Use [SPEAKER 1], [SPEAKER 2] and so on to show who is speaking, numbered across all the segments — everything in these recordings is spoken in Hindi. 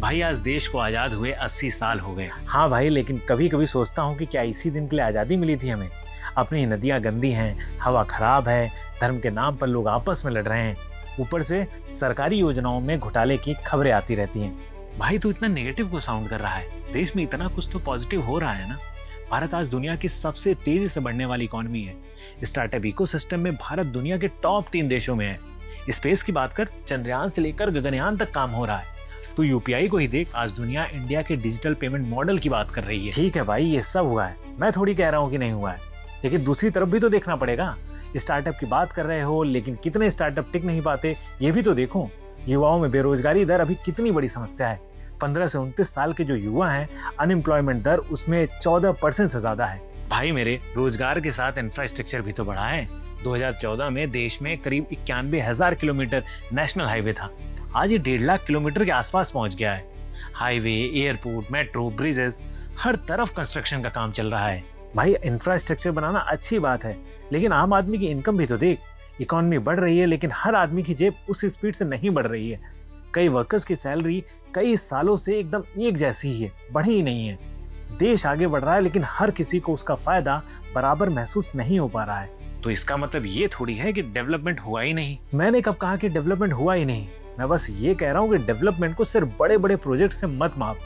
[SPEAKER 1] भाई आज देश को आजाद हुए 80 साल हो गए।
[SPEAKER 2] हाँ भाई, लेकिन कभी कभी सोचता हूँ कि क्या इसी दिन के लिए आज़ादी मिली थी हमें। अपनी नदियाँ गंदी हैं, हवा खराब है, धर्म के नाम पर लोग आपस में लड़ रहे हैं, ऊपर से सरकारी योजनाओं में घोटाले की खबरें आती रहती हैं।
[SPEAKER 1] भाई तू इतना नेगेटिव को साउंड कर रहा है, देश में इतना कुछ तो पॉजिटिव हो रहा है ना। भारत आज दुनिया की सबसे तेजी से बढ़ने वाली इकोनॉमी है। स्टार्टअप इकोसिस्टम में भारत दुनिया के टॉप 3 देशों में है। स्पेस की बात कर, चंद्रयान से लेकर गगनयान तक काम हो रहा है। तो यूपीआई को ही देख, आज दुनिया इंडिया के डिजिटल पेमेंट मॉडल की बात कर रही है।
[SPEAKER 2] ठीक है भाई, ये सब हुआ है, मैं थोड़ी कह रहा हूँ कि नहीं हुआ है, लेकिन दूसरी तरफ भी तो देखना पड़ेगा। स्टार्टअप की बात कर रहे हो, लेकिन कितने स्टार्टअप टिक नहीं पाते ये भी तो देखो। युवाओं में बेरोजगारी दर अभी कितनी बड़ी समस्या है। 15 से 29 साल के जो युवा हैं, अनएम्प्लॉयमेंट दर उसमें 14% से ज्यादा है।
[SPEAKER 1] भाई मेरे, रोजगार के साथ इंफ्रास्ट्रक्चर भी तो बढ़ा है। 2014 में देश में करीब 91,000 किलोमीटर नेशनल हाईवे था, आज ये 1.5 लाख किलोमीटर के आसपास पहुंच गया है। हाईवे, एयरपोर्ट, मेट्रो, ब्रिजेस, हर तरफ कंस्ट्रक्शन का काम चल रहा है।
[SPEAKER 2] भाई इंफ्रास्ट्रक्चर बनाना अच्छी बात है, लेकिन आम आदमी की इनकम भी तो देख। इकोनॉमी बढ़ रही है, लेकिन हर आदमी की जेब उस स्पीड से नहीं बढ़ रही है। कई वर्कर्स की सैलरी कई सालों से एकदम एक जैसी ही है, बढ़ी ही नहीं है। देश आगे बढ़ रहा है, लेकिन हर किसी को उसका फायदा बराबर महसूस नहीं हो पा रहा है।
[SPEAKER 1] तो इसका मतलब ये थोड़ी है कि डेवलपमेंट हुआ ही नहीं।
[SPEAKER 2] मैंने कब कहा कि डेवलपमेंट हुआ ही नहीं? मैं बस ये कह रहा हूँ कि डेवलपमेंट को सिर्फ बड़े बड़े प्रोजेक्ट से मत माप।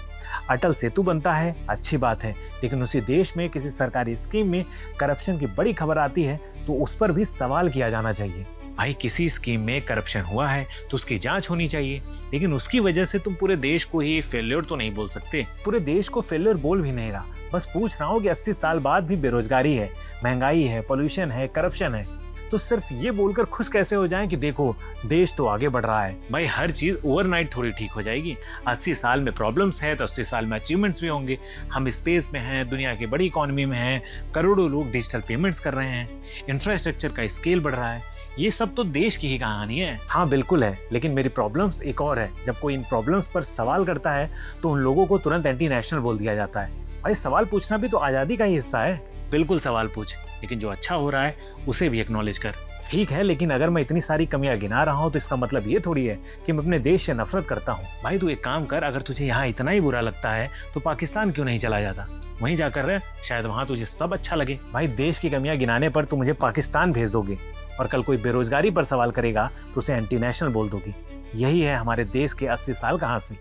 [SPEAKER 2] अटल सेतु बनता है, अच्छी बात है, लेकिन उसी देश में किसी सरकारी स्कीम में करप्शन की बड़ी खबर आती है तो उस पर भी सवाल किया जाना चाहिए।
[SPEAKER 1] भाई किसी स्कीम में करप्शन हुआ है तो उसकी जांच होनी चाहिए, लेकिन उसकी वजह से तुम पूरे देश को ही फेल्योर तो नहीं बोल सकते।
[SPEAKER 2] पूरे देश को फेल्योर बोल भी नहीं रहा, बस पूछ रहा हूँ कि 80 साल बाद भी बेरोजगारी है, महंगाई है, पोल्यूशन है, करप्शन है, तो सिर्फ ये बोलकर खुश कैसे हो जाएं कि देखो देश तो आगे बढ़ रहा है।
[SPEAKER 1] भाई हर चीज ओवरनाइट थोड़ी ठीक हो जाएगी। 80 साल में प्रॉब्लम्स है तो 80 साल में अचीवमेंट्स भी होंगे। हम स्पेस में हैं, दुनिया की बड़ी इकोनॉमी में हैं, करोड़ों लोग डिजिटल पेमेंट्स कर रहे हैं, इंफ्रास्ट्रक्चर का स्केल बढ़ रहा है। ये सब तो देश की ही कहानी है।
[SPEAKER 2] हाँ बिल्कुल है, लेकिन मेरी प्रॉब्लम्स एक और है। जब कोई इन प्रॉब्लम्स पर सवाल करता है तो उन लोगों को तुरंत एंटी नेशनल बोल दिया जाता है। भाई सवाल पूछना भी तो आजादी का ही हिस्सा है।
[SPEAKER 1] बिल्कुल सवाल पूछ, लेकिन जो अच्छा हो रहा है उसे भी एक्नॉलेज कर।
[SPEAKER 2] ठीक है, लेकिन अगर मैं इतनी सारी कमियां गिना रहा हूँ तो इसका मतलब ये थोड़ी है कि मैं अपने देश से नफरत करता हूँ।
[SPEAKER 1] भाई तू एक काम कर, अगर तुझे यहाँ इतना ही बुरा लगता है तो पाकिस्तान क्यों नहीं चला जाता? वहीं जाकर रह, शायद वहाँ तुझे सब अच्छा लगे।
[SPEAKER 2] भाई देश की कमियां गिनाने पर तो मुझे पाकिस्तान भेज दोगे, और कल कोई बेरोजगारी पर सवाल करेगा तो उसे एंटी नेशनल बोल दोगी। यही है हमारे देश के 80 साल का हासिल।